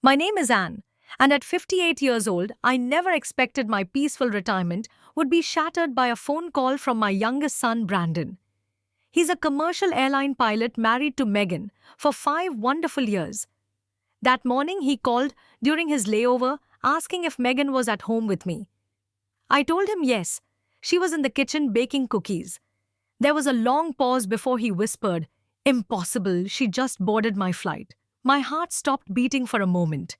My name is Anne, and at 58 years old, I never expected my peaceful retirement would be shattered by a phone call from my youngest son, Brandon. He's a commercial airline pilot married to Megan for 5 wonderful years. That morning, he called during his layover asking if Megan was at home with me. I told him yes. She was in the kitchen baking cookies. There was a long pause before he whispered, "Impossible, she just boarded my flight." My heart stopped beating for a moment.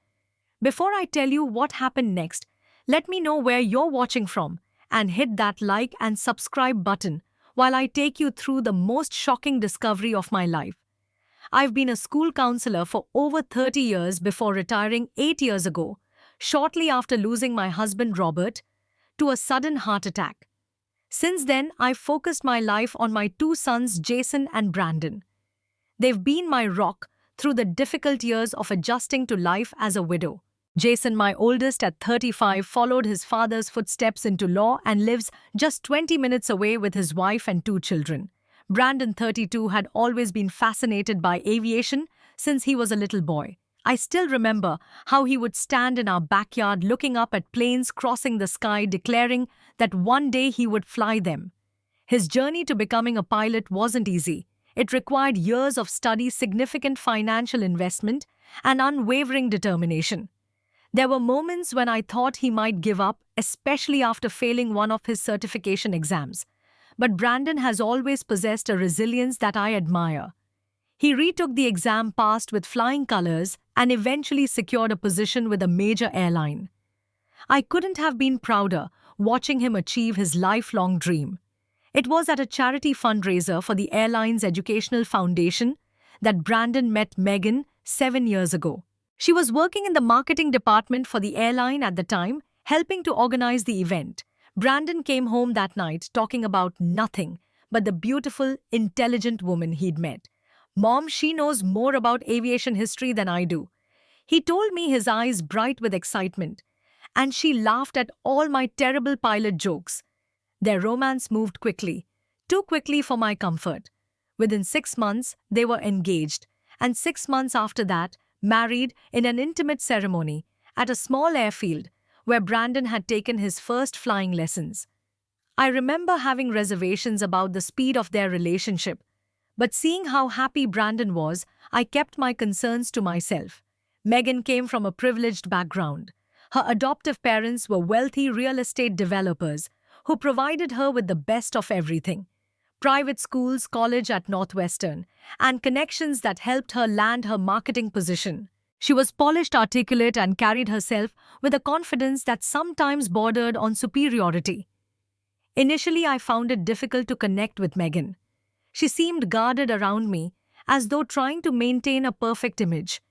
Before I tell you what happened next, let me know where you're watching from and hit that like and subscribe button while I take you through the most shocking discovery of my life. I've been a school counselor for over 30 years before retiring 8 years ago, shortly after losing my husband Robert to a sudden heart attack. Since then, I've focused my life on my two sons, Jason and Brandon. They've been my rock through the difficult years of adjusting to life as a widow. Jason, my oldest at 35, followed his father's footsteps into law and lives just 20 minutes away with his wife and two children. Brandon, 32, had always been fascinated by aviation since he was a little boy. I still remember how he would stand in our backyard looking up at planes crossing the sky, declaring that one day he would fly them. His journey to becoming a pilot wasn't easy. It required years of study, significant financial investment, and unwavering determination. There were moments when I thought he might give up, especially after failing one of his certification exams. But Brandon has always possessed a resilience that I admire. He retook the exam, passed with flying colors, and eventually secured a position with a major airline. I couldn't have been prouder watching him achieve his lifelong dream. It was at a charity fundraiser for the airline's educational foundation that Brandon met Megan 7 years ago. She was working in the marketing department for the airline at the time, helping to organize the event. Brandon came home that night talking about nothing but the beautiful, intelligent woman he'd met. "Mom, she knows more about aviation history than I do." He told me, his eyes bright with excitement, and she laughed at all my terrible pilot jokes. Their romance moved quickly, too quickly for my comfort. Within 6 months, they were engaged, and 6 months after that, married in an intimate ceremony at a small airfield where Brandon had taken his first flying lessons. I remember having reservations about the speed of their relationship, but seeing how happy Brandon was, I kept my concerns to myself. Megan came from a privileged background. Her adoptive parents were wealthy real estate developers who provided her with the best of everything: private schools, college at Northwestern, and connections that helped her land her marketing position. She was polished, articulate, and carried herself with a confidence that sometimes bordered on superiority. Initially, I found it difficult to connect with Megan. She seemed guarded around me, as though trying to maintain a perfect image.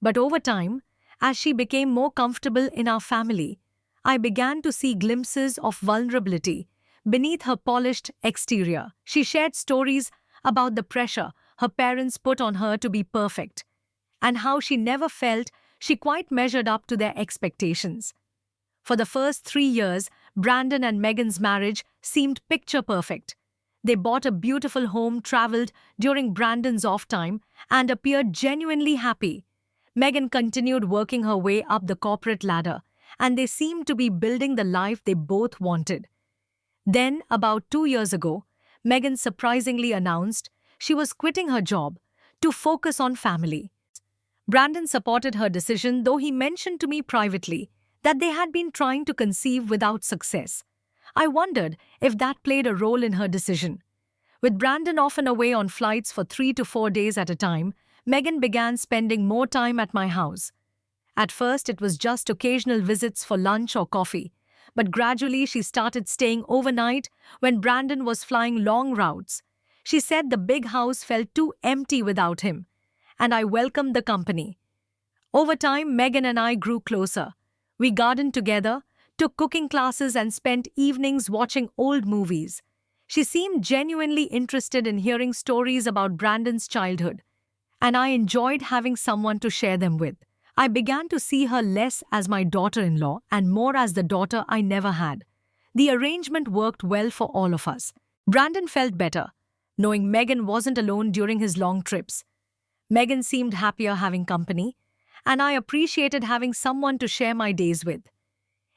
But over time, as she became more comfortable in our family, I began to see glimpses of vulnerability beneath her polished exterior. She shared stories about the pressure her parents put on her to be perfect, and how she never felt she quite measured up to their expectations. For the first 3 years, Brandon and Megan's marriage seemed picture perfect. They bought a beautiful home, traveled during Brandon's off time, and appeared genuinely happy. Megan continued working her way up the corporate ladder, and they seemed to be building the life they both wanted. Then, about 2 years ago, Megan surprisingly announced she was quitting her job to focus on family. Brandon supported her decision, though he mentioned to me privately that they had been trying to conceive without success. I wondered if that played a role in her decision. With Brandon often away on flights for 3 to 4 days at a time, Megan began spending more time at my house. At first, it was just occasional visits for lunch or coffee, but gradually she started staying overnight when Brandon was flying long routes. She said the big house felt too empty without him, and I welcomed the company. Over time, Megan and I grew closer. We gardened together, took cooking classes, and spent evenings watching old movies. She seemed genuinely interested in hearing stories about Brandon's childhood, and I enjoyed having someone to share them with. I began to see her less as my daughter-in-law and more as the daughter I never had. The arrangement worked well for all of us. Brandon felt better, knowing Megan wasn't alone during his long trips. Megan seemed happier having company, and I appreciated having someone to share my days with.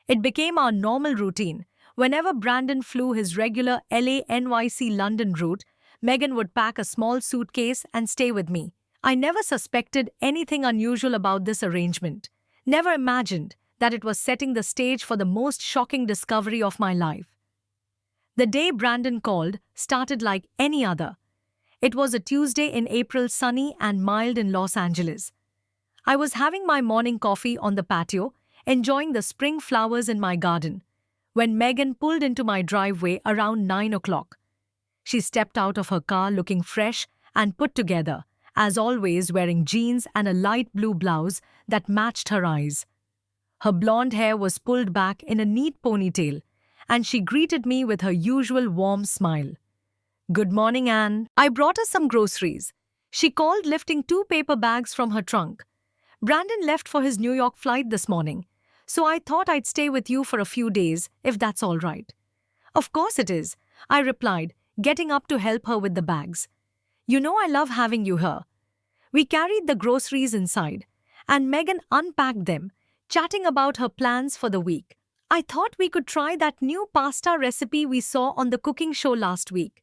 It became our normal routine. Whenever Brandon flew his regular LA NYC London route, Megan would pack a small suitcase and stay with me. I never suspected anything unusual about this arrangement. Never imagined that it was setting the stage for the most shocking discovery of my life. The day Brandon called started like any other. It was a Tuesday in April, sunny and mild in Los Angeles. I was having my morning coffee on the patio, enjoying the spring flowers in my garden, when Megan pulled into my driveway around 9 o'clock. She stepped out of her car looking fresh and put together, as always wearing jeans and a light blue blouse that matched her eyes. Her blonde hair was pulled back in a neat ponytail, and she greeted me with her usual warm smile. "Good morning, Anne. I brought her some groceries," she called, lifting 2 paper bags from her trunk. "Brandon left for his New York flight this morning, so I thought I'd stay with you for a few days, if that's all right." "Of course it is," I replied, getting up to help her with the bags. "You know I love having you here." We carried the groceries inside, and Megan unpacked them, chatting about her plans for the week. "I thought we could try that new pasta recipe we saw on the cooking show last week."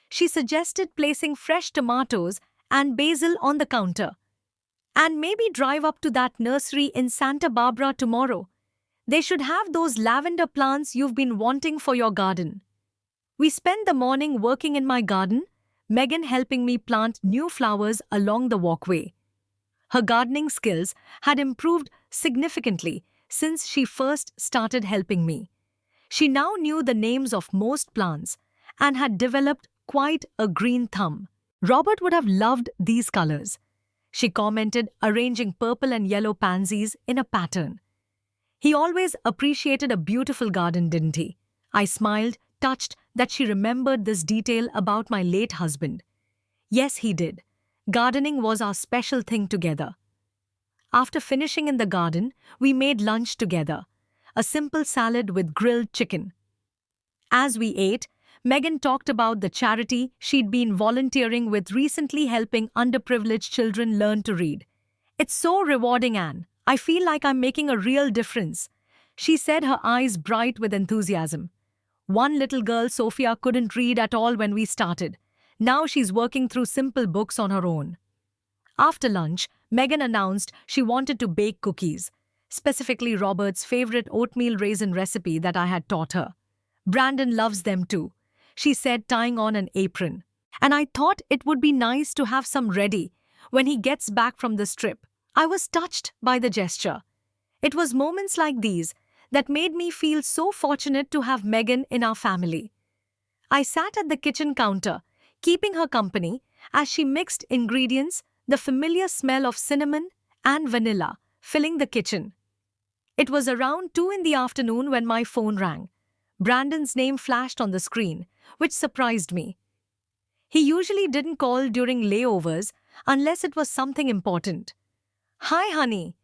She suggested placing fresh tomatoes and basil on the counter. "And maybe drive up to that nursery in Santa Barbara tomorrow. They should have those lavender plants you've been wanting for your garden." We spent the morning working in my garden, Megan helping me plant new flowers along the walkway. Her gardening skills had improved significantly since she first started helping me. She now knew the names of most plants and had developed quite a green thumb. "Robert would have loved these colors," she commented, arranging purple and yellow pansies in a pattern. "He always appreciated a beautiful garden, didn't he?" I smiled, touched that she remembered this detail about my late husband. "Yes, he did. Gardening was our special thing together." After finishing in the garden, we made lunch together, a simple salad with grilled chicken. As we ate, Megan talked about the charity she'd been volunteering with recently, helping underprivileged children learn to read. "It's so rewarding, Anne. I feel like I'm making a real difference," she said, her eyes bright with enthusiasm. "One little girl, Sophia, couldn't read at all when we started. Now she's working through simple books on her own." After lunch, Megan announced she wanted to bake cookies, specifically Robert's favorite oatmeal raisin recipe that I had taught her. "Brandon loves them too," she said, tying on an apron. "And I thought it would be nice to have some ready when he gets back from this trip." I was touched by the gesture. It was moments like these that made me feel so fortunate to have Megan in our family. I sat at the kitchen counter, keeping her company as she mixed ingredients, the familiar smell of cinnamon and vanilla filling the kitchen. It was around 2 in the afternoon when my phone rang. Brandon's name flashed on the screen, which surprised me. He usually didn't call during layovers unless it was something important. "Hi, honey,"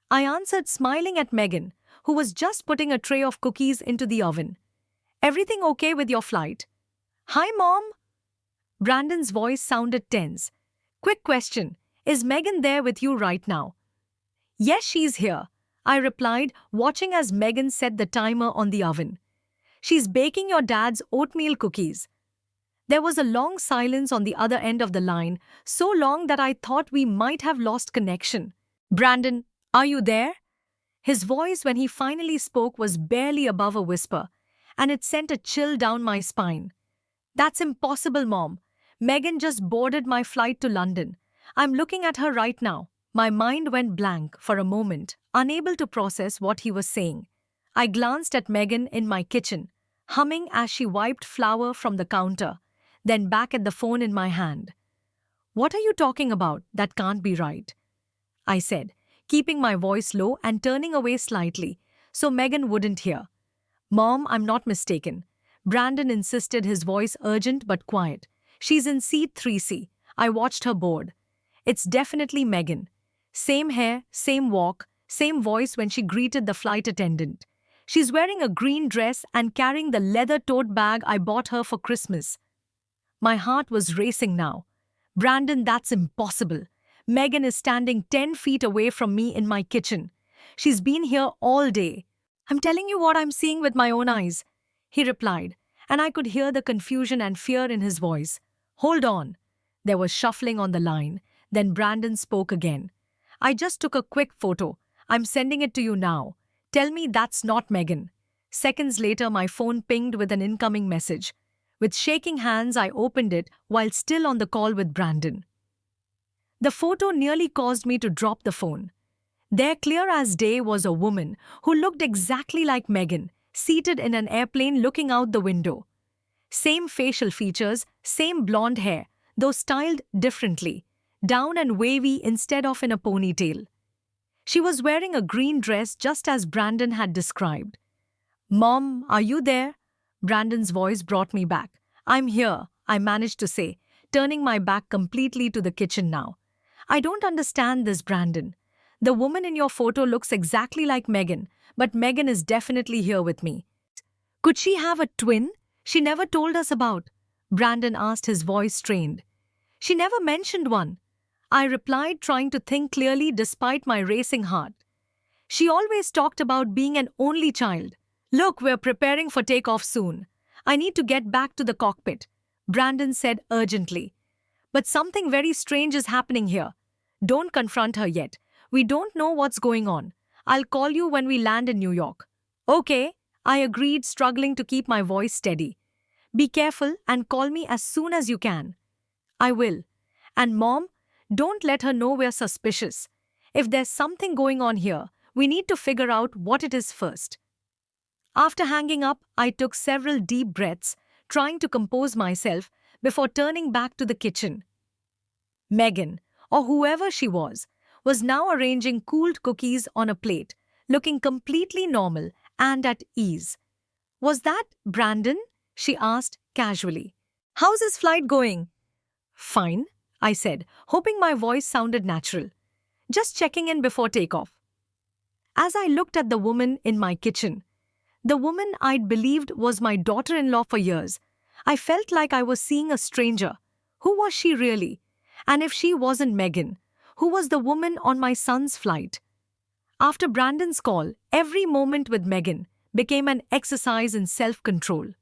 I answered, smiling at Megan, who was just putting a tray of cookies into the oven. "Everything okay with your flight?" "Hi, Mom." Brandon's voice sounded tense. "Quick question, is Megan there with you right now?" "Yes, she's here," I replied, watching as Megan set the timer on the oven. "She's baking your dad's oatmeal cookies." There was a long silence on the other end of the line, so long that I thought we might have lost connection. "Brandon, are you there?" His voice, when he finally spoke, was barely above a whisper, and it sent a chill down my spine. "That's impossible, Mom. Megan just boarded my flight to London. I'm looking at her right now." My mind went blank for a moment, unable to process what he was saying. I glanced at Megan in my kitchen, humming as she wiped flour from the counter, then back at the phone in my hand. "What are you talking about? That can't be right," I said, keeping my voice low and turning away slightly so Megan wouldn't hear. "Mom, I'm not mistaken," Brandon insisted, his voice urgent but quiet. "She's in seat 3C. I watched her board. It's definitely Megan. Same hair, same walk, same voice when she greeted the flight attendant. She's wearing a green dress and carrying the leather tote bag I bought her for Christmas." My heart was racing now. "Brandon, that's impossible." Megan is standing 10 feet away from me in my kitchen. She's been here all day. I'm telling you what I'm seeing with my own eyes, he replied, and I could hear the confusion and fear in his voice. Hold on. There was shuffling on the line. Then Brandon spoke again. I just took a quick photo. I'm sending it to you now. Tell me that's not Megan. Seconds later, my phone pinged with an incoming message. With shaking hands, I opened it while still on the call with Brandon. The photo nearly caused me to drop the phone. There, clear as day, was a woman who looked exactly like Megan, seated in an airplane looking out the window. Same facial features, same blonde hair, though styled differently, down and wavy instead of in a ponytail. She was wearing a green dress just as Brandon had described. "Mom, are you there?" Brandon's voice brought me back. "I'm here," I managed to say, turning my back completely to the kitchen now. "I don't understand this, Brandon. The woman in your photo looks exactly like Megan, but Megan is definitely here with me. Could she have a twin she never told us about?" Brandon asked, his voice strained. "She never mentioned one," I replied, trying to think clearly despite my racing heart. "She always talked about being an only child." "Look, we're preparing for takeoff soon. I need to get back to the cockpit," Brandon said urgently. "But something very strange is happening here. Don't confront her yet. We don't know what's going on. I'll call you when we land in New York." "Okay," I agreed, struggling to keep my voice steady. "Be careful and call me as soon as you can." "I will. And Mom, don't let her know we're suspicious. If there's something going on here, we need to figure out what it is first." After hanging up, I took several deep breaths, trying to compose myself before turning back to the kitchen. Megan, or whoever she was now arranging cooled cookies on a plate, looking completely normal and at ease. "Was that Brandon?" she asked casually. "How's his flight going?" "Fine," I said, hoping my voice sounded natural. "Just checking in before takeoff." As I looked at the woman in my kitchen, the woman I'd believed was my daughter-in-law for years, I felt like I was seeing a stranger. Who was she really? And if she wasn't Megan, who was the woman on my son's flight? After Brandon's call, every moment with Megan became an exercise in self-control.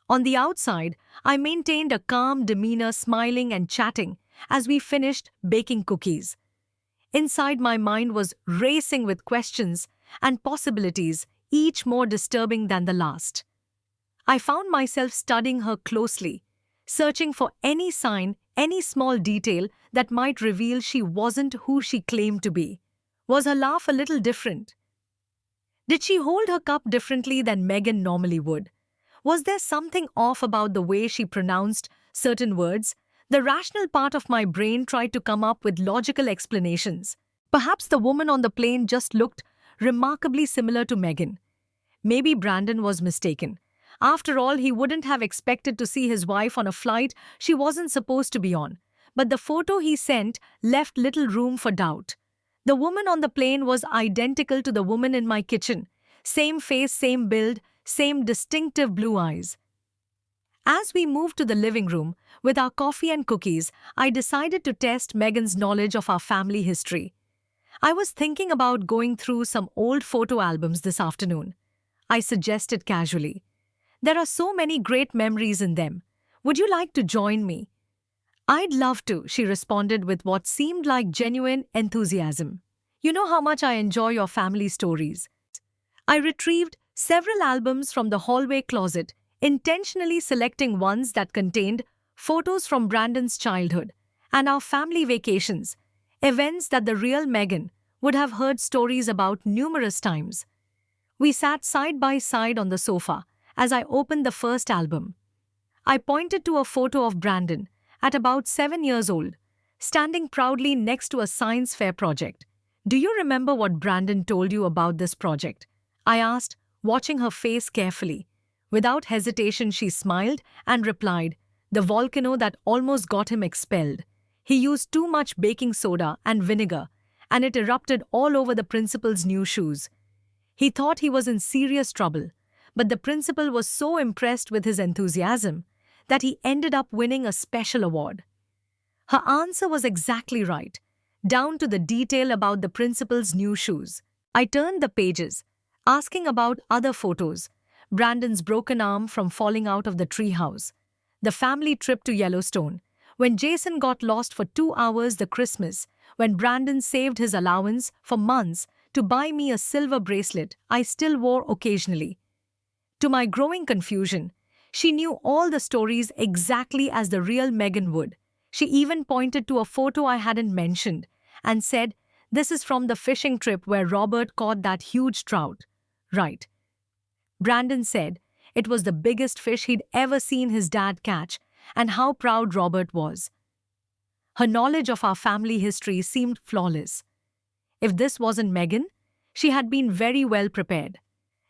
On the outside, I maintained a calm demeanor, smiling and chatting as we finished baking cookies. Inside, my mind was racing with questions and possibilities, each more disturbing than the last. I found myself studying her closely, searching for any sign, any small detail that might reveal she wasn't who she claimed to be. Was her laugh a little different? Did she hold her cup differently than Megan normally would? Was there something off about the way she pronounced certain words? The rational part of my brain tried to come up with logical explanations. Perhaps the woman on the plane just looked remarkably similar to Megan. Maybe Brandon was mistaken. After all, he wouldn't have expected to see his wife on a flight she wasn't supposed to be on. But the photo he sent left little room for doubt. The woman on the plane was identical to the woman in my kitchen. Same face, same build, same distinctive blue eyes. As we moved to the living room with our coffee and cookies, I decided to test Megan's knowledge of our family history. I was thinking about going through some old photo albums this afternoon, I suggested casually. "There are so many great memories in them. Would you like to join me?" "I'd love to," she responded with what seemed like genuine enthusiasm. "You know how much I enjoy your family stories." I retrieved several albums from the hallway closet, intentionally selecting ones that contained photos from Brandon's childhood and our family vacations, events that the real Megan would have heard stories about numerous times. We sat side by side on the sofa as I opened the first album. I pointed to a photo of Brandon, at about 7 years old, standing proudly next to a science fair project. "Do you remember what Brandon told you about this project?" I asked, watching her face carefully. Without hesitation, she smiled and replied, "The volcano that almost got him expelled. He used too much baking soda and vinegar, and it erupted all over the principal's new shoes. He thought he was in serious trouble, but the principal was so impressed with his enthusiasm that he ended up winning a special award." Her answer was exactly right. down to the detail about the principal's new shoes. I turned the pages, asking about other photos, Brandon's broken arm from falling out of the treehouse, the family trip to Yellowstone, when Jason got lost for 2 hours, the Christmas, when Brandon saved his allowance for months to buy me a silver bracelet I still wore occasionally. To my growing confusion, she knew all the stories exactly as the real Megan would. She even pointed to a photo I hadn't mentioned and said, "This is from the fishing trip where Robert caught that huge trout." Right. Brandon said it was the biggest fish he'd ever seen his dad catch, and how proud Robert was. Her knowledge of our family history seemed flawless. If this wasn't Megan, she had been very well prepared.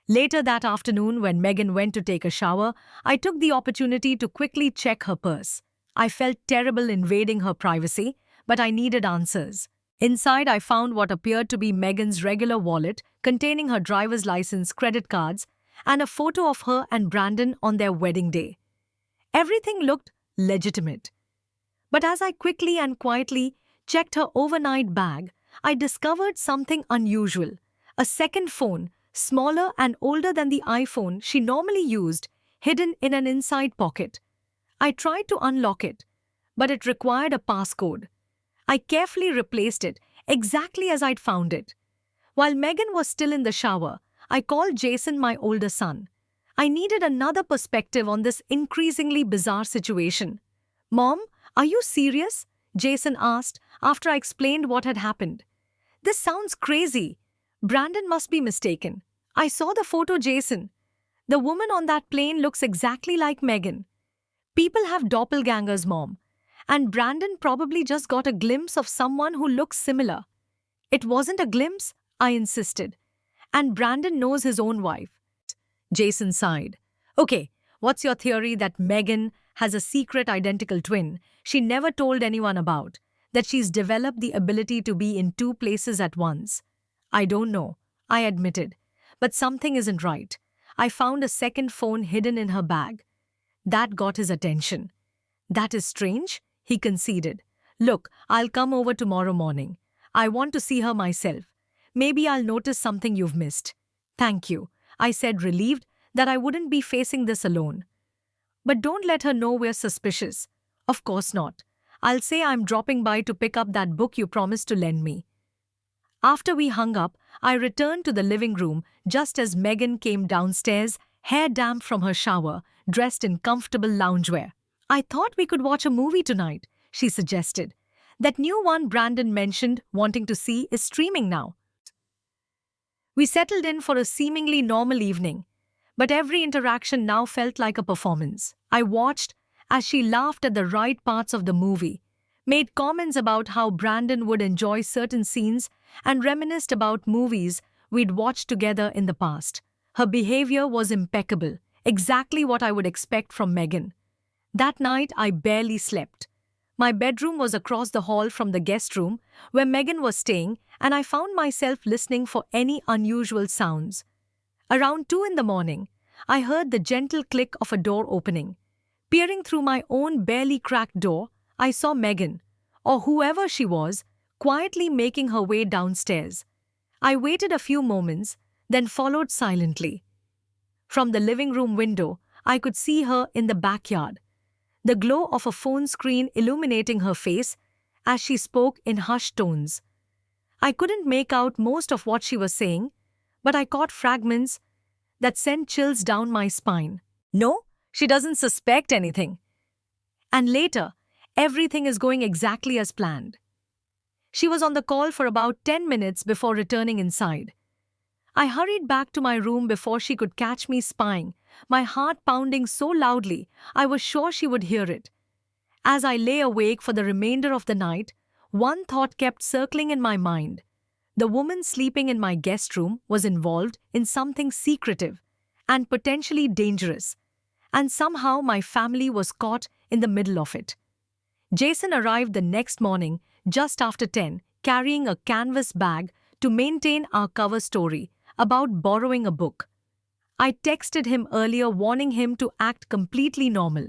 Later that afternoon, when Megan went to take a shower, I took the opportunity to quickly check her purse. I felt terrible invading her privacy, but I needed answers. Inside, I found what appeared to be Megan's regular wallet containing her driver's license, credit cards, and a photo of her and Brandon on their wedding day. Everything looked legitimate. But as I quickly and quietly checked her overnight bag, I discovered something unusual. A second phone, smaller and older than the iPhone she normally used, hidden in an inside pocket. I tried to unlock it, but it required a passcode. I carefully replaced it exactly as I'd found it. While Megan was still in the shower, I called Jason, my older son. I needed another perspective on this increasingly bizarre situation. "Mom, are you serious?" Jason asked after I explained what had happened. "This sounds crazy. Brandon must be mistaken. I saw the photo, Jason. The woman on that plane looks exactly like Megan. People have doppelgangers, Mom. And Brandon probably just got a glimpse of someone who looks similar." "It wasn't a glimpse," I insisted. "And Brandon knows his own wife." Jason sighed. "Okay, what's your theory that Megan has a secret identical twin she never told anyone about, that she's developed the ability to be in two places at once?" "I don't know," I admitted, "but something isn't right. I found a second phone hidden in her bag." That got his attention. "That is strange," he conceded. "Look, I'll come over tomorrow morning. I want to see her myself. Maybe I'll notice something you've missed." "Thank you," I said, relieved that I wouldn't be facing this alone. "But don't let her know we're suspicious." "Of course not. I'll say I'm dropping by to pick up that book you promised to lend me." After we hung up, I returned to the living room just as Megan came downstairs, hair damp from her shower, dressed in comfortable loungewear. "I thought we could watch a movie tonight," she suggested. "That new one Brandon mentioned wanting to see is streaming now." We settled in for a seemingly normal evening, but every interaction now felt like a performance. I watched as she laughed at the right parts of the movie, made comments about how Brandon would enjoy certain scenes, and reminisced about movies we'd watched together in the past. Her behavior was impeccable, exactly what I would expect from Megan. That night, I barely slept. My bedroom was across the hall from the guest room where Megan was staying, and I found myself listening for any unusual sounds. Around 2 in the morning, I heard the gentle click of a door opening. Peering through my own barely cracked door, I saw Megan, or whoever she was, quietly making her way downstairs. I waited a few moments, then followed silently. From the living room window, I could see her in the backyard, the glow of a phone screen illuminating her face as she spoke in hushed tones. I couldn't make out most of what she was saying, but I caught fragments that sent chills down my spine. "No, she doesn't suspect anything." And later, "Everything is going exactly as planned." She was on the call for about 10 minutes before returning inside. I hurried back to my room before she could catch me spying, my heart pounding so loudly I was sure she would hear it. As I lay awake for the remainder of the night, one thought kept circling in my mind. The woman sleeping in my guest room was involved in something secretive and potentially dangerous, and somehow my family was caught in the middle of it. Jason arrived the next morning just after 10, carrying a canvas bag to maintain our cover story about borrowing a book. I texted him earlier warning him to act completely normal.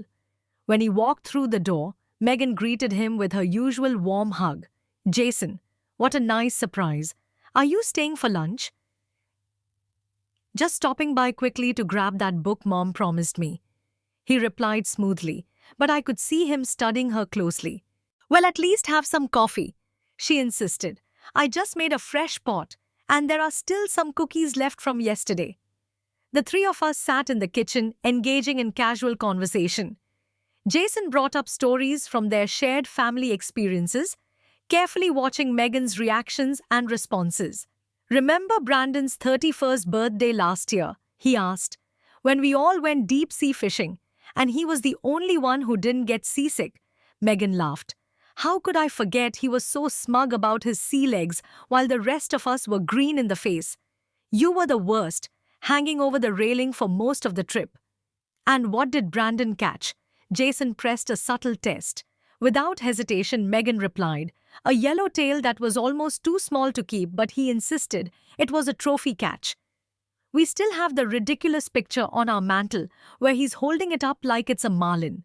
When he walked through the door, Megan greeted him with her usual warm hug. "Jason, What a nice surprise. Are you staying for lunch? Just stopping by quickly to grab that book Mom promised me. He replied smoothly, but I could see him studying her closely. Well, at least have some coffee, she insisted. I just made a fresh pot, and there are still some cookies left from yesterday. The three of us sat in the kitchen, engaging in casual conversation. Jason brought up stories from their shared family experiences, carefully watching Megan's reactions and responses. Remember Brandon's 31st birthday last year? He asked, when we all went deep sea fishing, and he was the only one who didn't get seasick. Megan laughed. How could I forget he was so smug about his sea legs while the rest of us were green in the face? You were the worst, hanging over the railing for most of the trip. And what did Brandon catch? Jason pressed a subtle test. Without hesitation, Megan replied, a yellowtail that was almost too small to keep, but he insisted it was a trophy catch. We still have the ridiculous picture on our mantle where he's holding it up like it's a marlin.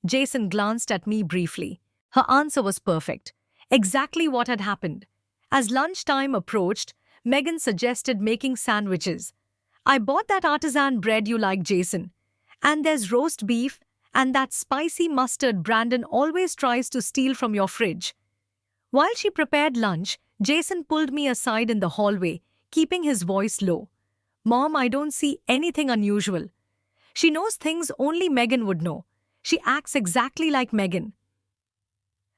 Jason glanced at me briefly. Her answer was perfect. Exactly what had happened. As lunchtime approached, Megan suggested making sandwiches. I bought that artisan bread you like, Jason. And there's roast beef and that spicy mustard Brandon always tries to steal from your fridge. While she prepared lunch, Jason pulled me aside in the hallway, keeping his voice low. Mom, I don't see anything unusual. She knows things only Megan would know. She acts exactly like Megan.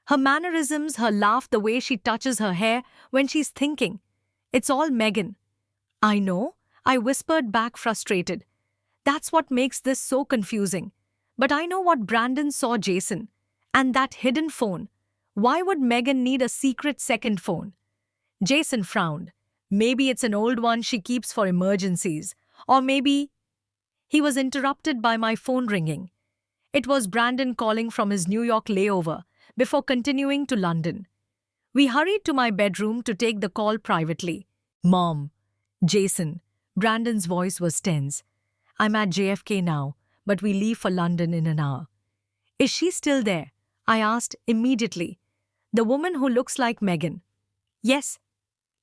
Her mannerisms, her laugh, the way she touches her hair when she's thinking. It's all Megan. I know, I whispered back, frustrated. That's what makes this so confusing. But I know what Brandon saw, Jason. And that hidden phone. Why would Megan need a secret second phone? Jason frowned. Maybe it's an old one she keeps for emergencies. Or maybe... He was interrupted by my phone ringing. It was Brandon calling from his New York layover before continuing to London. We hurried to my bedroom to take the call privately. Mom. Jason. Brandon's voice was tense. I'm at JFK now, but we leave for London in an hour. Is she still there? I asked immediately. The woman who looks like Megan. Yes,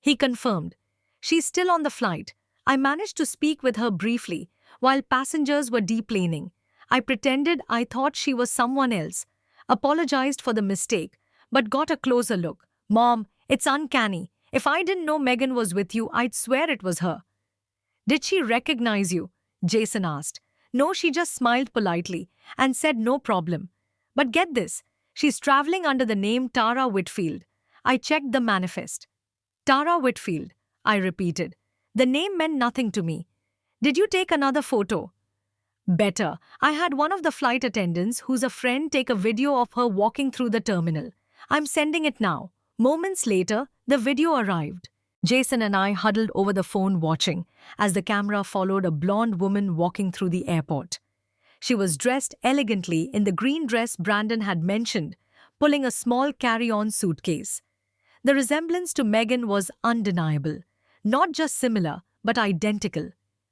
he confirmed. She's still on the flight. I managed to speak with her briefly while passengers were deplaning. I pretended I thought she was someone else, apologized for the mistake, but got a closer look. Mom, it's uncanny. If I didn't know Megan was with you, I'd swear it was her. Did she recognize you? Jason asked. No, she just smiled politely and said no problem. But get this, she's traveling under the name Tara Whitfield. I checked the manifest. Tara Whitfield, I repeated. The name meant nothing to me. Did you take another photo? Better. I had one of the flight attendants who's a friend take a video of her walking through the terminal. I'm sending it now. Moments later, the video arrived. Jason and I huddled over the phone watching as the camera followed a blonde woman walking through the airport. She was dressed elegantly in the green dress Brandon had mentioned, pulling a small carry-on suitcase. The resemblance to Megan was undeniable. Not just similar, but identical.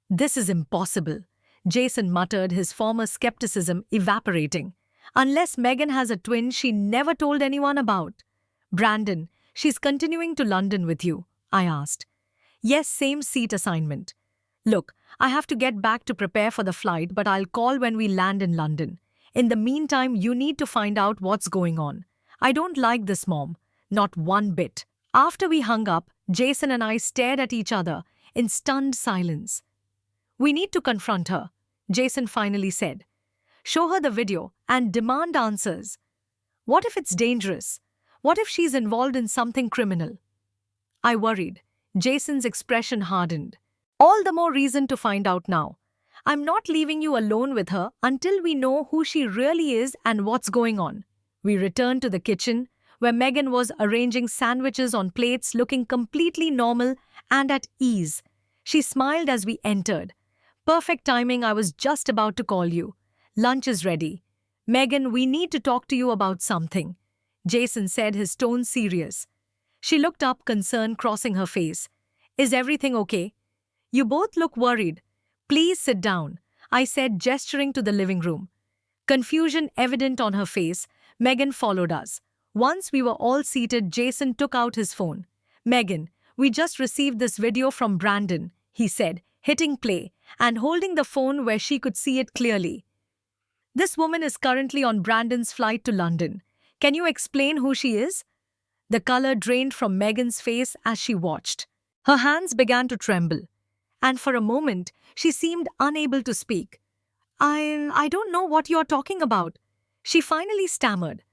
This is impossible, Jason muttered, his former skepticism evaporating. Unless Megan has a twin she never told anyone about. Brandon, she's continuing to London with you, I asked. Yes, same seat assignment. Look, I have to get back to prepare for the flight, but I'll call when we land in London. In the meantime, you need to find out what's going on. I don't like this, Mom. Not one bit. After we hung up, Jason and I stared at each other in stunned silence. We need to confront her, Jason finally said. Show her the video and demand answers. What if it's dangerous? What if she's involved in something criminal? I worried. Jason's expression hardened. All the more reason to find out now. I'm not leaving you alone with her until we know who she really is and what's going on. We returned to the kitchen, where Megan was arranging sandwiches on plates, looking completely normal and at ease. She smiled as we entered. Perfect timing, I was just about to call you. Lunch is ready. Megan, we need to talk to you about something, Jason said, his tone serious. She looked up, concern crossing her face. Is everything okay? You both look worried. Please sit down, I said, gesturing to the living room. Confusion evident on her face, Megan followed us. Once we were all seated, Jason took out his phone. "Megan, we just received this video from Brandon," he said, hitting play and holding the phone where she could see it clearly. "This woman is currently on Brandon's flight to London. Can you explain who she is?" The color drained from Megan's face as she watched. Her hands began to tremble, and for a moment she seemed unable to speak. I don't know what you're talking about," she finally stammered.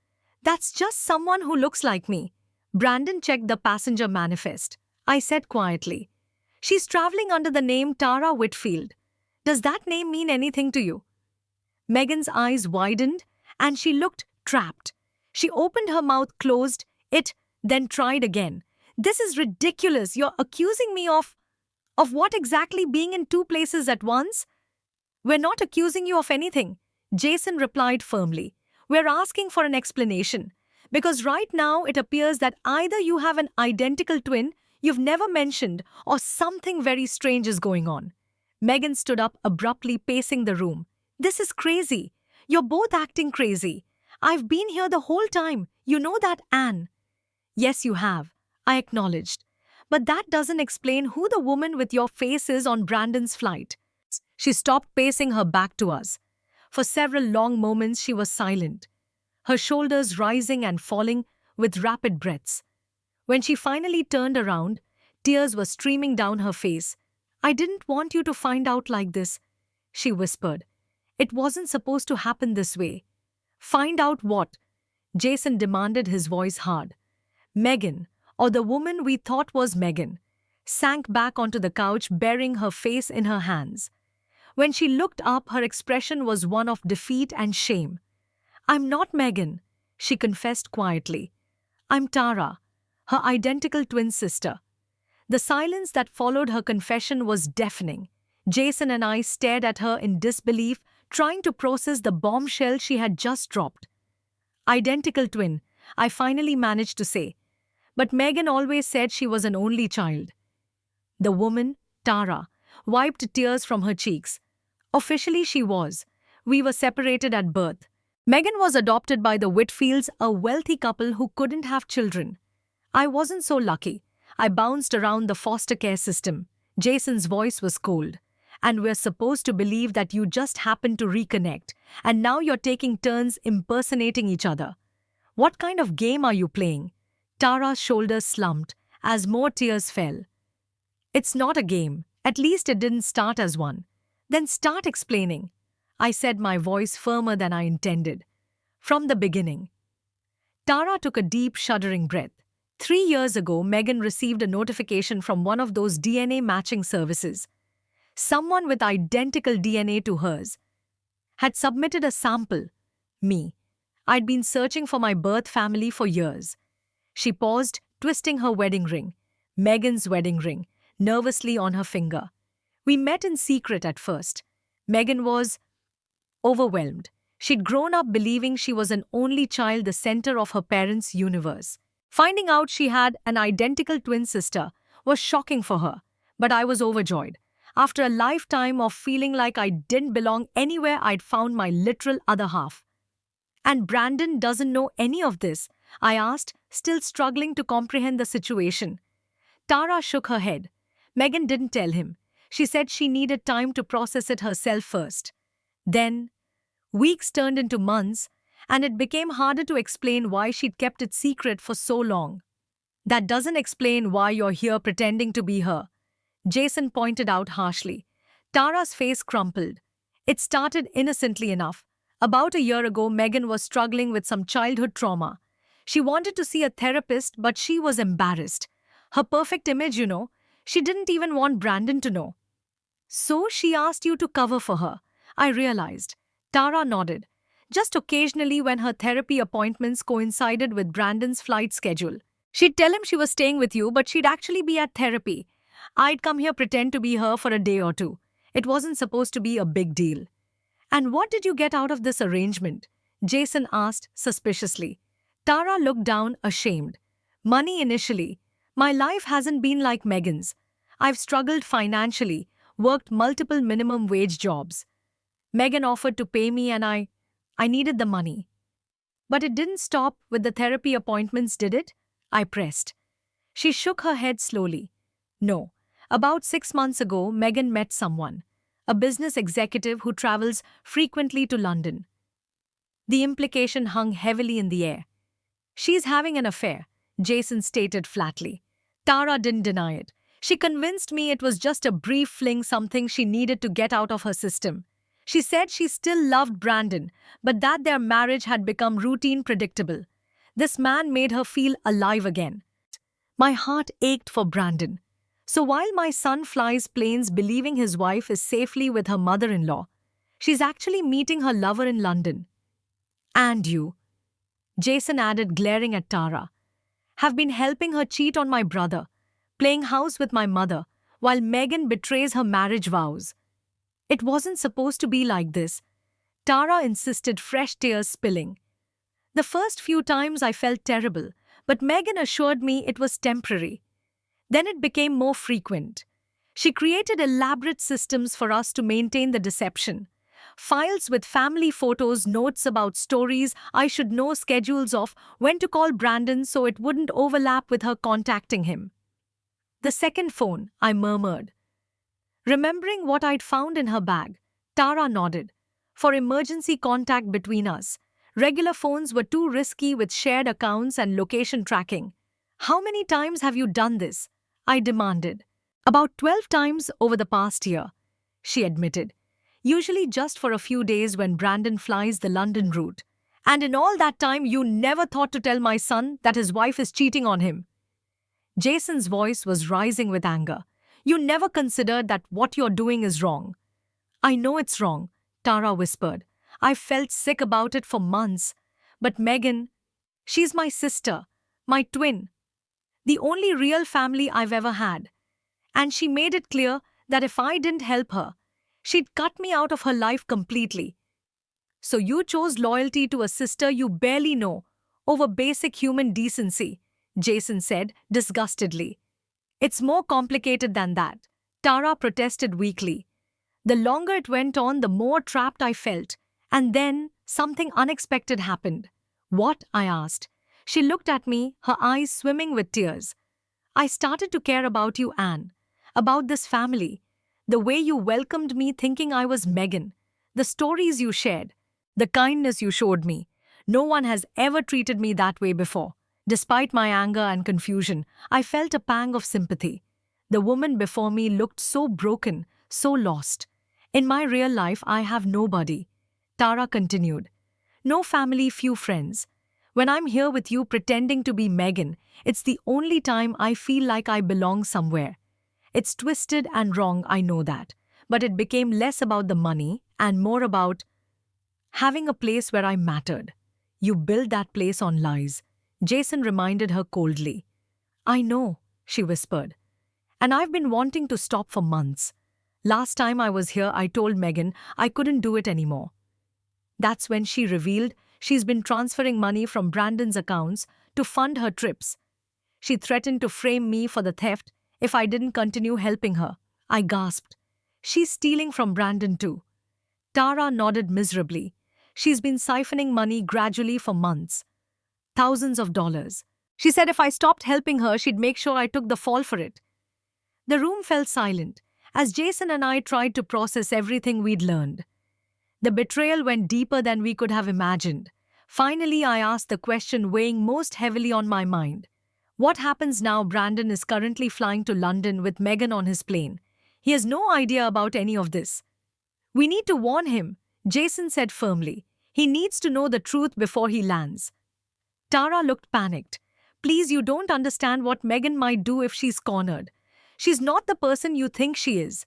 "That's just someone who looks like me." Brandon checked the passenger manifest. I said quietly, "She's traveling under the name Tara Whitfield. Does that name mean anything to you?" Megan's eyes widened and she looked trapped. She opened her mouth, closed it, then tried again. "This is ridiculous. You're accusing me of what exactly? Being in two places at once?" "We're not accusing you of anything," Jason replied firmly. "We're asking for an explanation. Because right now it appears that either you have an identical twin you've never mentioned or something very strange is going on." Megan stood up abruptly, pacing the room. "This is crazy. You're both acting crazy. I've been here the whole time. You know that, Anne." "Yes, you have," I acknowledged. "But that doesn't explain who the woman with your face is on Brandon's flight." She stopped, pacing her back to us. For several long moments she was silent, her shoulders rising and falling with rapid breaths. When she finally turned around, tears were streaming down her face. "I didn't want you to find out like this," she whispered. "It wasn't supposed to happen this way." "Find out what?" Jason demanded, his voice hard. Megan, or the woman we thought was Megan, sank back onto the couch, burying her face in her hands. When she looked up, her expression was one of defeat and shame. "I'm not Megan," she confessed quietly. "I'm Tara, her identical twin sister." The silence that followed her confession was deafening. Jason and I stared at her in disbelief, trying to process the bombshell she had just dropped. "Identical twin," I finally managed to say. "But Megan always said she was an only child." The woman, Tara, wiped tears from her cheeks. "Officially she was. We were separated at birth. Megan was adopted by the Whitfields, a wealthy couple who couldn't have children. I wasn't so lucky. I bounced around the foster care system." Jason's voice was cold. "And we're supposed to believe that you just happened to reconnect, and now you're taking turns impersonating each other. What kind of game are you playing?" Tara's shoulders slumped as more tears fell. "It's not a game. At least it didn't start as one." "Then start explaining," I said, my voice firmer than I intended. "From the beginning." Tara took a deep, shuddering breath. 3 years ago, Megan received a notification from one of those DNA matching services. Someone with identical DNA to hers had submitted a sample. Me. I'd been searching for my birth family for years. She paused, twisting her wedding ring, Megan's wedding ring, nervously on her finger. "We met in secret at first." Megan was overwhelmed. She'd grown up believing she was an only child, the center of her parents' universe. Finding out she had an identical twin sister was shocking for her, but I was overjoyed. After a lifetime of feeling like I didn't belong anywhere, I'd found my literal other half. "And Brandon doesn't know any of this?" I asked, still struggling to comprehend the situation. Tara shook her head. "Megan didn't tell him. She said she needed time to process it herself first. Then, weeks turned into months, and it became harder to explain why she'd kept it secret for so long." "That doesn't explain why you're here pretending to be her," Jason pointed out harshly. Tara's face crumpled. "It started innocently enough. About a year ago, Megan was struggling with some childhood trauma. She wanted to see a therapist, but she was embarrassed. Her perfect image, you know. She didn't even want Brandon to know. So she asked you to cover for her." I realized. Tara nodded. "Just occasionally when her therapy appointments coincided with Brandon's flight schedule. She'd tell him she was staying with you, but she'd actually be at therapy. I'd come here, pretend to be her for a day or two. It wasn't supposed to be a big deal." "And what did you get out of this arrangement?" Jason asked suspiciously. Tara looked down, ashamed. "Money initially. My life hasn't been like Megan's. I've struggled financially, worked multiple minimum wage jobs. Megan offered to pay me and I needed the money." But it didn't stop with the therapy appointments, did it? I pressed. She shook her head slowly. No. About 6 months ago, Megan met someone, a business executive who travels frequently to London. The implication hung heavily in the air. She's having an affair, Jason stated flatly. Tara didn't deny it. She convinced me it was just a brief fling, something she needed to get out of her system. She said she still loved Brandon, but that their marriage had become routine, predictable. This man made her feel alive again. My heart ached for Brandon. So while my son flies planes believing his wife is safely with her mother-in-law, she's actually meeting her lover in London. And you, Jason added, glaring at Tara, have been helping her cheat on my brother, playing house with my mother, while Megan betrays her marriage vows. It wasn't supposed to be like this, Tara insisted, fresh tears spilling. The first few times I felt terrible, but Megan assured me it was temporary. Then it became more frequent. She created elaborate systems for us to maintain the deception. Files with family photos, notes about stories I should know, schedules of when to call Brandon so it wouldn't overlap with her contacting him. The second phone, I murmured. Remembering what I'd found in her bag, Tara nodded. For emergency contact between us. Regular phones were too risky with shared accounts and location tracking. How many times have you done this? I demanded. About 12 times over the past year, she admitted. Usually just for a few days when Brandon flies the London route. And in all that time, you never thought to tell my son that his wife is cheating on him. Jason's voice was rising with anger. You never considered that what you're doing is wrong. I know it's wrong, Tara whispered. I felt sick about it for months. But Megan, she's my sister, my twin, the only real family I've ever had. And she made it clear that if I didn't help her, she'd cut me out of her life completely. So you chose loyalty to a sister you barely know over basic human decency, Jason said disgustedly. It's more complicated than that, Tara protested weakly. The longer it went on, the more trapped I felt. And then something unexpected happened. What? I asked. She looked at me, her eyes swimming with tears. I started to care about you, Anne. About this family. The way you welcomed me thinking I was Megan. The stories you shared. The kindness you showed me. No one has ever treated me that way before. Despite my anger and confusion, I felt a pang of sympathy. The woman before me looked so broken, so lost. In my real life, I have nobody. Tara continued. No family, few friends. When I'm here with you pretending to be Megan, it's the only time I feel like I belong somewhere. It's twisted and wrong, I know that. But it became less about the money and more about having a place where I mattered. You built that place on lies, Jason reminded her coldly. I know, she whispered. And I've been wanting to stop for months. Last time I was here, I told Megan I couldn't do it anymore. That's when she revealed she's been transferring money from Brandon's accounts to fund her trips. She threatened to frame me for the theft if I didn't continue helping her. I gasped. She's stealing from Brandon too. Tara nodded miserably. She's been siphoning money gradually for months. Thousands of dollars. She said if I stopped helping her, she'd make sure I took the fall for it. The room fell silent as Jason and I tried to process everything we'd learned. The betrayal went deeper than we could have imagined. Finally, I asked the question weighing most heavily on my mind. What happens now? Brandon is currently flying to London with Megan on his plane. He has no idea about any of this. We need to warn him, Jason said firmly. He needs to know the truth before he lands. Tara looked panicked. Please, you don't understand what Megan might do if she's cornered. She's not the person you think she is.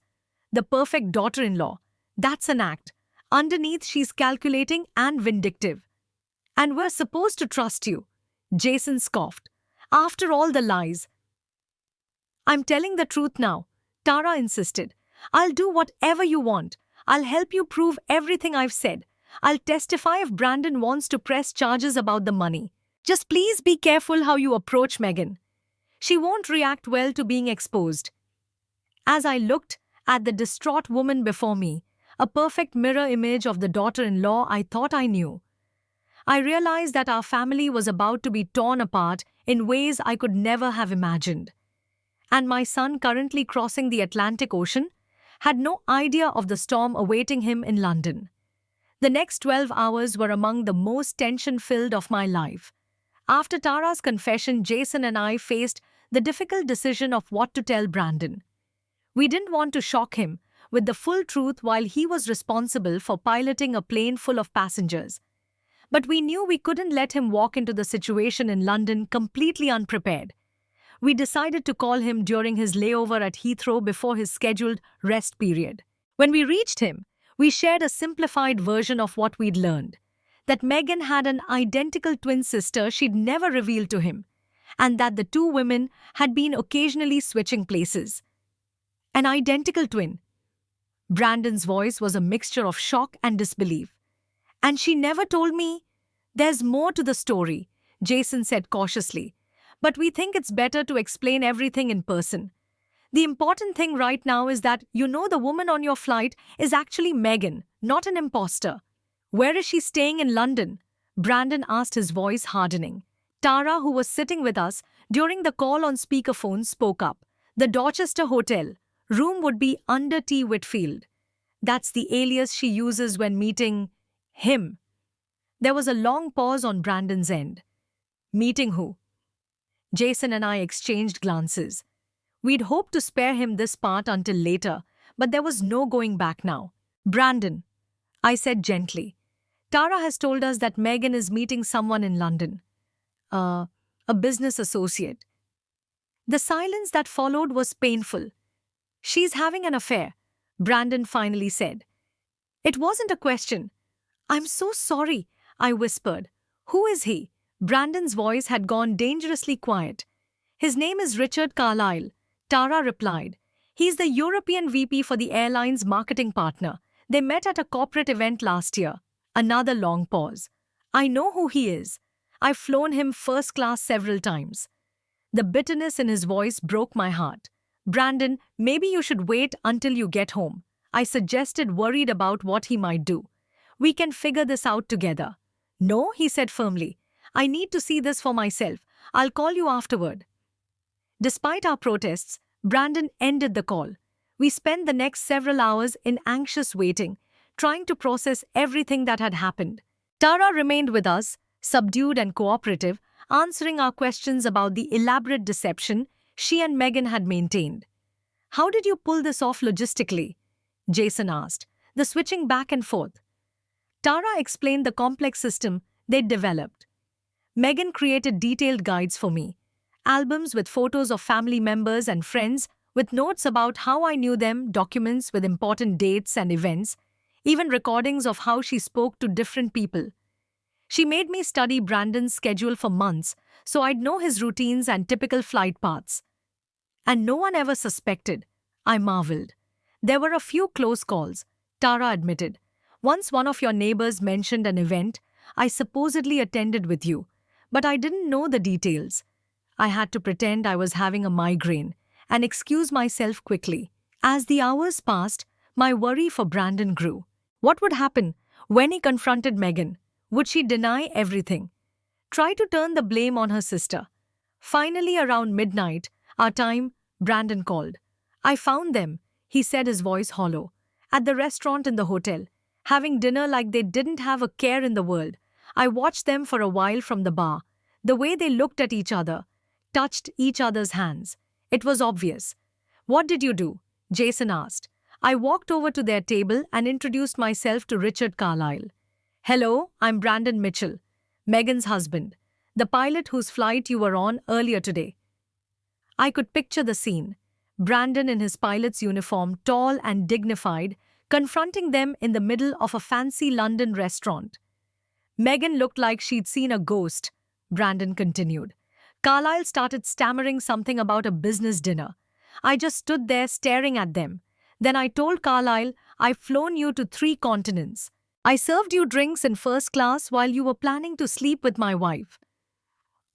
The perfect daughter-in-law. That's an act. Underneath, she's calculating and vindictive. And we're supposed to trust you, Jason scoffed. After all the lies. I'm telling the truth now, Tara insisted. I'll do whatever you want. I'll help you prove everything I've said. I'll testify if Brandon wants to press charges about the money. Just please be careful how you approach Megan. She won't react well to being exposed. As I looked at the distraught woman before me, a perfect mirror image of the daughter-in-law I thought I knew, I realized that our family was about to be torn apart in ways I could never have imagined. And my son, currently crossing the Atlantic Ocean, had no idea of the storm awaiting him in London. The next 12 hours were among the most tension filled of my life. After Tara's confession, Jason and I faced the difficult decision of what to tell Brandon. We didn't want to shock him with the full truth while he was responsible for piloting a plane full of passengers. But we knew we couldn't let him walk into the situation in London completely unprepared. We decided to call him during his layover at Heathrow before his scheduled rest period. When we reached him, we shared a simplified version of what we'd learned: that Meghan had an identical twin sister she'd never revealed to him, and that the two women had been occasionally switching places. An identical twin. Brandon's voice was a mixture of shock and disbelief. And she never told me. There's more to the story, Jason said cautiously. But we think it's better to explain everything in person. The important thing right now is that you know the woman on your flight is actually Meghan, not an imposter. Where is she staying in London? Brandon asked, his voice hardening. Tara, who was sitting with us during the call on speakerphone, spoke up. The Dorchester Hotel. Room would be under T. Whitfield. That's the alias she uses when meeting him. There was a long pause on Brandon's end. Meeting who? Jason and I exchanged glances. We'd hoped to spare him this part until later, but there was no going back now. Brandon, I said gently, Tara has told us that Meghan is meeting someone in London. A business associate. The silence that followed was painful. She's having an affair, Brandon finally said. It wasn't a question. I'm so sorry, I whispered. Who is he? Brandon's voice had gone dangerously quiet. His name is Richard Carlyle, Tara replied. He's the European VP for the airline's marketing partner. They met at a corporate event last year. Another long pause. I know who he is. I've flown him first class several times. The bitterness in his voice broke my heart. Brandon, maybe you should wait until you get home, I suggested, worried about what he might do. We can figure this out together. No, he said firmly. I need to see this for myself. I'll call you afterward. Despite our protests, Brandon ended the call. We spent the next several hours in anxious waiting, trying to process everything that had happened. Tara remained with us, subdued and cooperative, answering our questions about the elaborate deception she and Meghan had maintained. How did you pull this off logistically? Jason asked, the switching back and forth. Tara explained the complex system they'd developed. Meghan created detailed guides for me, albums with photos of family members and friends, with notes about how I knew them, documents with important dates and events, even recordings of how she spoke to different people. She made me study Brandon's schedule for months so I'd know his routines and typical flight paths. And no one ever suspected, I marveled. There were a few close calls, Tara admitted. Once one of your neighbors mentioned an event I supposedly attended with you, but I didn't know the details. I had to pretend I was having a migraine and excuse myself quickly. As the hours passed, my worry for Brandon grew. What would happen when he confronted Meghan? Would she deny everything? Try to turn the blame on her sister? Finally, around midnight, our time, Brandon called. I found them, he said, his voice hollow, at the restaurant in the hotel, having dinner like they didn't have a care in the world. I watched them for a while from the bar. The way they looked at each other, touched each other's hands. It was obvious. What did you do? Jason asked. I walked over to their table and introduced myself to Richard Carlyle. Hello, I'm Brandon Mitchell, Meghan's husband, the pilot whose flight you were on earlier today. I could picture the scene. Brandon in his pilot's uniform, tall and dignified, confronting them in the middle of a fancy London restaurant. Meghan looked like she'd seen a ghost, Brandon continued. Carlyle started stammering something about a business dinner. I just stood there staring at them. Then I told Carlyle, I've flown you to 3 continents. I served you drinks in first class while you were planning to sleep with my wife.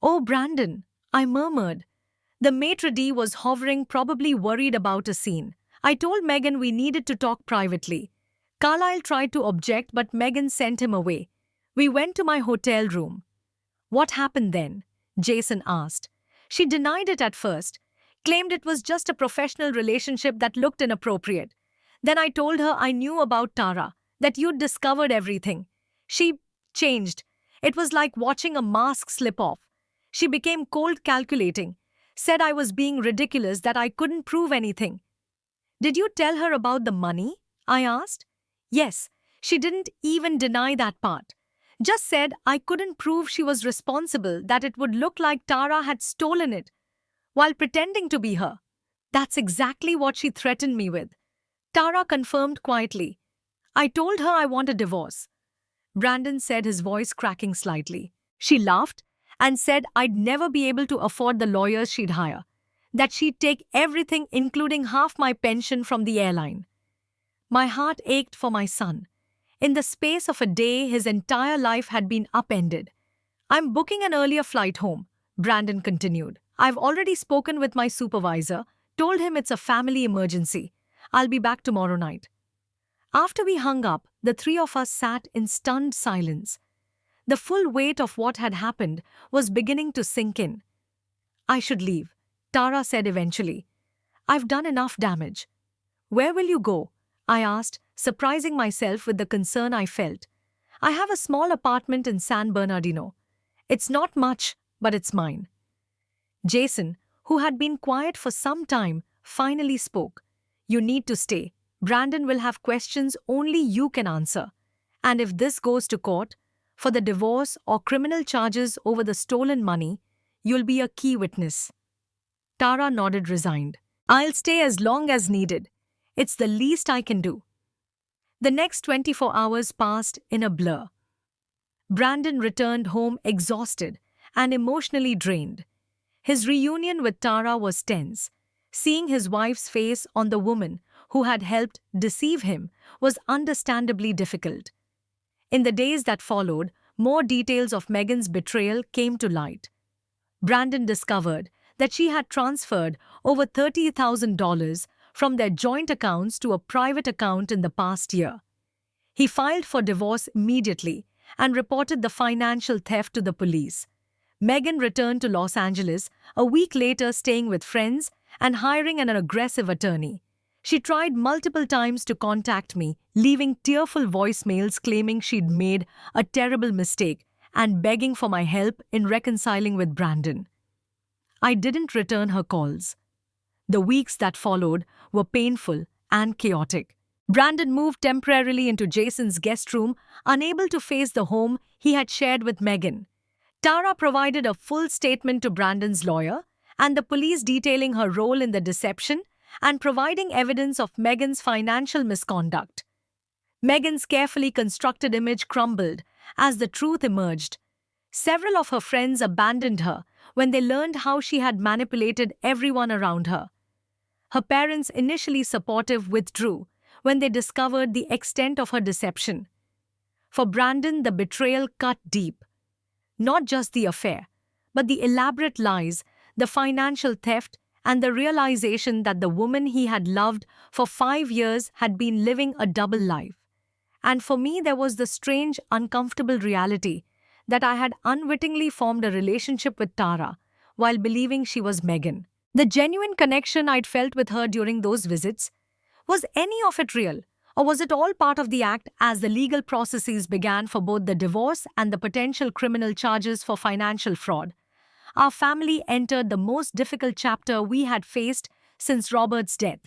Oh, Brandon, I murmured. The maitre d' was hovering, probably worried about a scene. I told Meghan we needed to talk privately. Carlyle tried to object, but Meghan sent him away. We went to my hotel room. What happened then? Jason asked. She denied it at first, claimed it was just a professional relationship that looked inappropriate. Then I told her I knew about Tara, that you'd discovered everything. She changed. It was like watching a mask slip off. She became cold calculating, said I was being ridiculous, that I couldn't prove anything. Did you tell her about the money? I asked. Yes, she didn't even deny that part. Just said I couldn't prove she was responsible, that it would look like Tara had stolen it, while pretending to be her. That's exactly what she threatened me with. Tara confirmed quietly. I told her I want a divorce. Brandon said, his voice cracking slightly. She laughed and said I'd never be able to afford the lawyers she'd hire, that she'd take everything, including half my pension from the airline. My heart ached for my son. In the space of a day, his entire life had been upended. I'm booking an earlier flight home, Brandon continued. I've already spoken with my supervisor, told him it's a family emergency. I'll be back tomorrow night. After we hung up, the three of us sat in stunned silence. The full weight of what had happened was beginning to sink in. I should leave, Tara said eventually. I've done enough damage. Where will you go? I asked, surprising myself with the concern I felt. I have a small apartment in San Bernardino. It's not much, but it's mine. Jason, who had been quiet for some time, finally spoke. You need to stay. Brandon will have questions only you can answer. And if this goes to court, for the divorce or criminal charges over the stolen money, you'll be a key witness. Tara nodded, resigned. I'll stay as long as needed. It's the least I can do. The next 24 hours passed in a blur. Brandon returned home exhausted and emotionally drained. His reunion with Tara was tense. Seeing his wife's face on the woman who had helped deceive him was understandably difficult. In the days that followed, more details of Megan's betrayal came to light. Brandon discovered that she had transferred over $30,000 from their joint accounts to a private account in the past year. He filed for divorce immediately and reported the financial theft to the police. Megan returned to Los Angeles a week later, staying with friends and hiring an aggressive attorney. She tried multiple times to contact me, leaving tearful voicemails claiming she'd made a terrible mistake and begging for my help in reconciling with Brandon. I didn't return her calls. The weeks that followed were painful and chaotic. Brandon moved temporarily into Jason's guest room, unable to face the home he had shared with Megan. Tara provided a full statement to Brandon's lawyer, and the police detailing her role in the deception and providing evidence of Megan's financial misconduct. Megan's carefully constructed image crumbled as the truth emerged. Several of her friends abandoned her when they learned how she had manipulated everyone around her. Her parents, initially supportive, withdrew when they discovered the extent of her deception. For Brandon, the betrayal cut deep. Not just the affair, but the elaborate lies, the financial theft, and the realization that the woman he had loved for 5 years had been living a double life. And for me, there was the strange, uncomfortable reality that I had unwittingly formed a relationship with Tara while believing she was Megan. The genuine connection I'd felt with her during those visits, was any of it real, or was it all part of the act as the legal processes began for both the divorce and the potential criminal charges for financial fraud? Our family entered the most difficult chapter we had faced since Robert's death.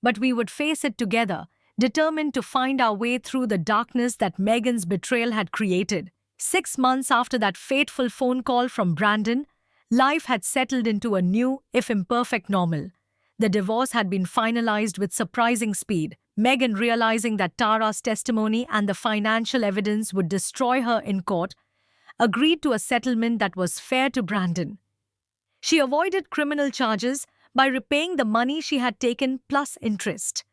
But we would face it together, determined to find our way through the darkness that Megan's betrayal had created. 6 months after that fateful phone call from Brandon, life had settled into a new, if imperfect, normal. The divorce had been finalized with surprising speed. Megan, realizing that Tara's testimony and the financial evidence would destroy her in court, agreed to a settlement that was fair to Brandon. She avoided criminal charges by repaying the money she had taken plus interest.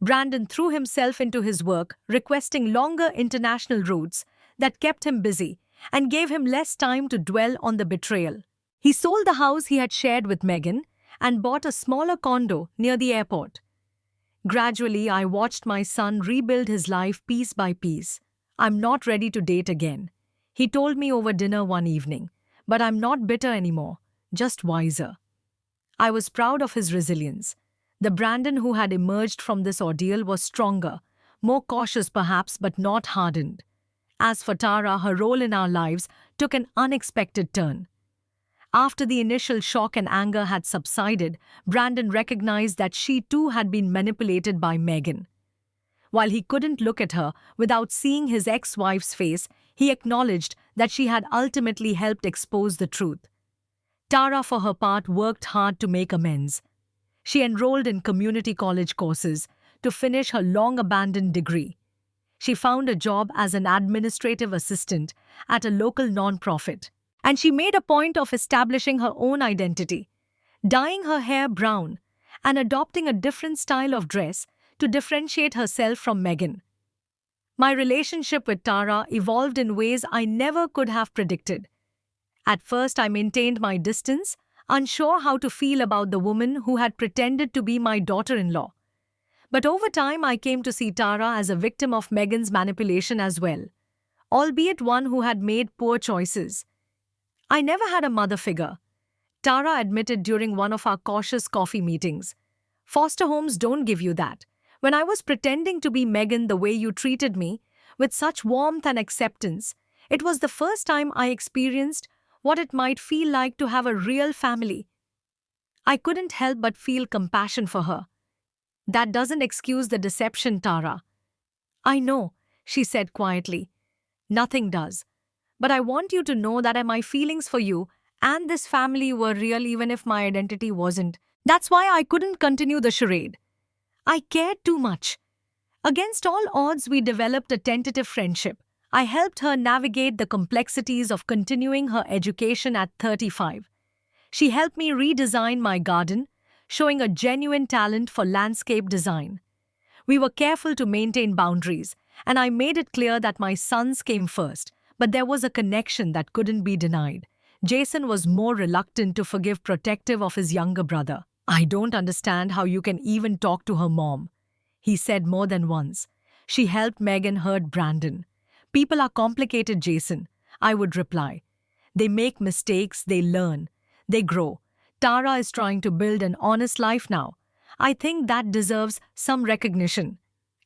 Brandon threw himself into his work, requesting longer international routes that kept him busy and gave him less time to dwell on the betrayal. He sold the house he had shared with Megan and bought a smaller condo near the airport. Gradually, I watched my son rebuild his life piece by piece. I'm not ready to date again. He told me over dinner one evening, but I'm not bitter anymore, just wiser. I was proud of his resilience. The Brandon who had emerged from this ordeal was stronger, more cautious perhaps, but not hardened. As for Tara, her role in our lives took an unexpected turn. After the initial shock and anger had subsided, Brandon recognized that she too had been manipulated by Megan. While he couldn't look at her without seeing his ex-wife's face, he acknowledged that she had ultimately helped expose the truth. Tara, for her part, worked hard to make amends. She enrolled in community college courses to finish her long-abandoned degree. She found a job as an administrative assistant at a local non-profit, and she made a point of establishing her own identity, dyeing her hair brown and adopting a different style of dress to differentiate herself from Megan. My relationship with Tara evolved in ways I never could have predicted. At first, I maintained my distance, unsure how to feel about the woman who had pretended to be my daughter-in-law. But over time, I came to see Tara as a victim of Megan's manipulation as well, albeit one who had made poor choices. I never had a mother figure, Tara admitted during one of our cautious coffee meetings. Foster homes don't give you that. When I was pretending to be Megan the way you treated me, with such warmth and acceptance, it was the first time I experienced what it might feel like to have a real family. I couldn't help but feel compassion for her. That doesn't excuse the deception, Tara. I know, she said quietly. Nothing does. But I want you to know that my feelings for you and this family were real even if my identity wasn't. That's why I couldn't continue the charade. I cared too much. Against all odds, we developed a tentative friendship. I helped her navigate the complexities of continuing her education at 35. She helped me redesign my garden, showing a genuine talent for landscape design. We were careful to maintain boundaries, and I made it clear that my sons came first, but there was a connection that couldn't be denied. Jason was more reluctant to forgive, protective of his younger brother. I don't understand how you can even talk to her mom, he said more than once. She helped Megan hurt Brandon. People are complicated, Jason, I would reply. They make mistakes, they learn, they grow. Tara is trying to build an honest life now. I think that deserves some recognition.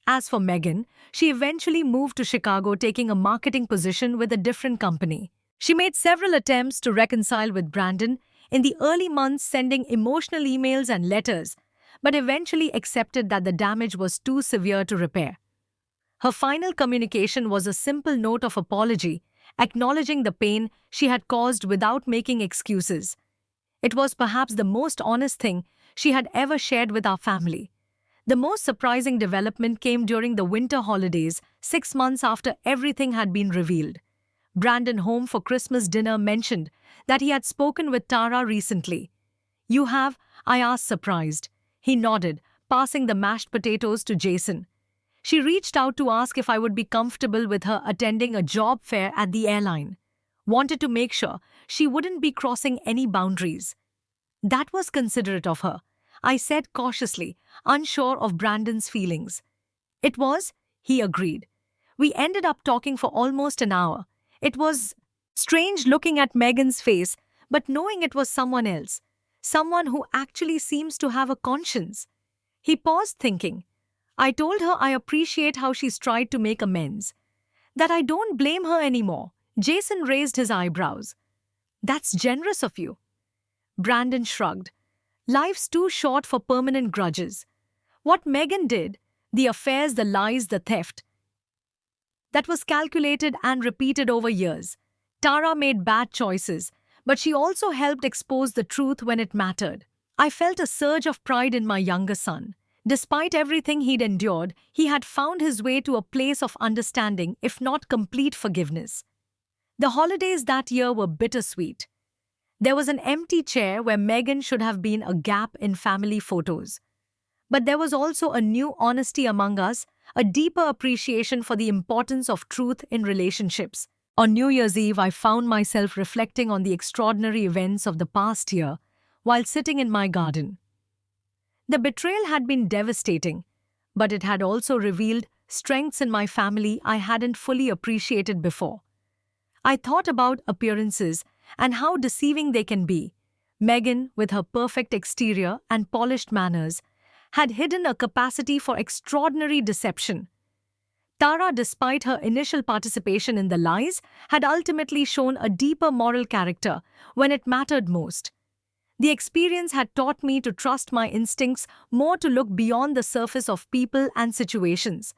As for Megan, she eventually moved to Chicago, taking a marketing position with a different company. She made several attempts to reconcile with Brandon in the early months, sending emotional emails and letters, but eventually accepted that the damage was too severe to repair. Her final communication was a simple note of apology, acknowledging the pain she had caused without making excuses. It was perhaps the most honest thing she had ever shared with our family. The most surprising development came during the winter holidays, 6 months after everything had been revealed. Brandon, home for Christmas dinner, mentioned that he had spoken with Tara recently. "You have?" I asked, surprised. He nodded, passing the mashed potatoes to Jason. She reached out to ask if I would be comfortable with her attending a job fair at the airline. Wanted to make sure she wouldn't be crossing any boundaries. That was considerate of her, I said cautiously, unsure of Brandon's feelings. It was, he agreed. We ended up talking for almost an hour. It was strange looking at Megan's face, but knowing it was someone else, someone who actually seems to have a conscience. He paused, thinking. I told her I appreciate how she's tried to make amends, that I don't blame her anymore. Jason raised his eyebrows. That's generous of you. Brandon shrugged. Life's too short for permanent grudges. What Megan did, the affairs, the lies, the theft, that was calculated and repeated over years. Tara made bad choices, but she also helped expose the truth when it mattered. I felt a surge of pride in my younger son. Despite everything he'd endured, he had found his way to a place of understanding, if not complete forgiveness. The holidays that year were bittersweet. There was an empty chair where Megan should have been, a gap in family photos. But there was also a new honesty among us, a deeper appreciation for the importance of truth in relationships. On New Year's Eve, I found myself reflecting on the extraordinary events of the past year while sitting in my garden. The betrayal had been devastating, but it had also revealed strengths in my family I hadn't fully appreciated before. I thought about appearances and how deceiving they can be. Megan, with her perfect exterior and polished manners, had hidden a capacity for extraordinary deception. Tara, despite her initial participation in the lies, had ultimately shown a deeper moral character when it mattered most. The experience had taught me to trust my instincts more, to look beyond the surface of people and situations.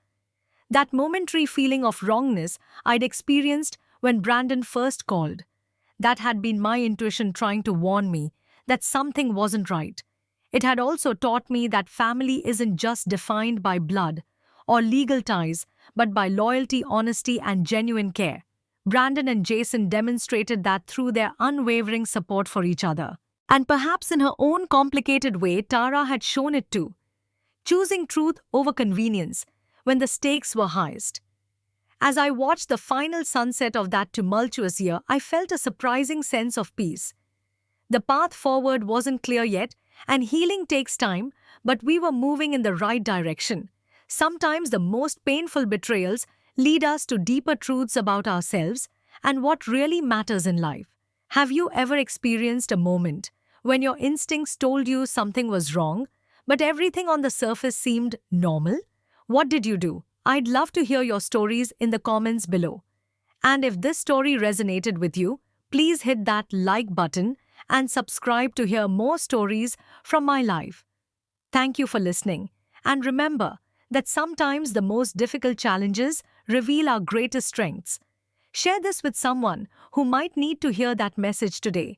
That momentary feeling of wrongness I'd experienced when Brandon first called, that had been my intuition trying to warn me that something wasn't right. It had also taught me that family isn't just defined by blood or legal ties, but by loyalty, honesty, and genuine care. Brandon and Jason demonstrated that through their unwavering support for each other. And perhaps in her own complicated way, Tara had shown it too, choosing truth over convenience when the stakes were highest. As I watched the final sunset of that tumultuous year, I felt a surprising sense of peace. The path forward wasn't clear yet, and healing takes time, but we were moving in the right direction. Sometimes the most painful betrayals lead us to deeper truths about ourselves and what really matters in life. Have you ever experienced a moment when your instincts told you something was wrong, but everything on the surface seemed normal? What did you do? I'd love to hear your stories in the comments below. And if this story resonated with you, please hit that like button and subscribe to hear more stories from my life. Thank you for listening. And remember that sometimes the most difficult challenges reveal our greatest strengths. Share this with someone who might need to hear that message today.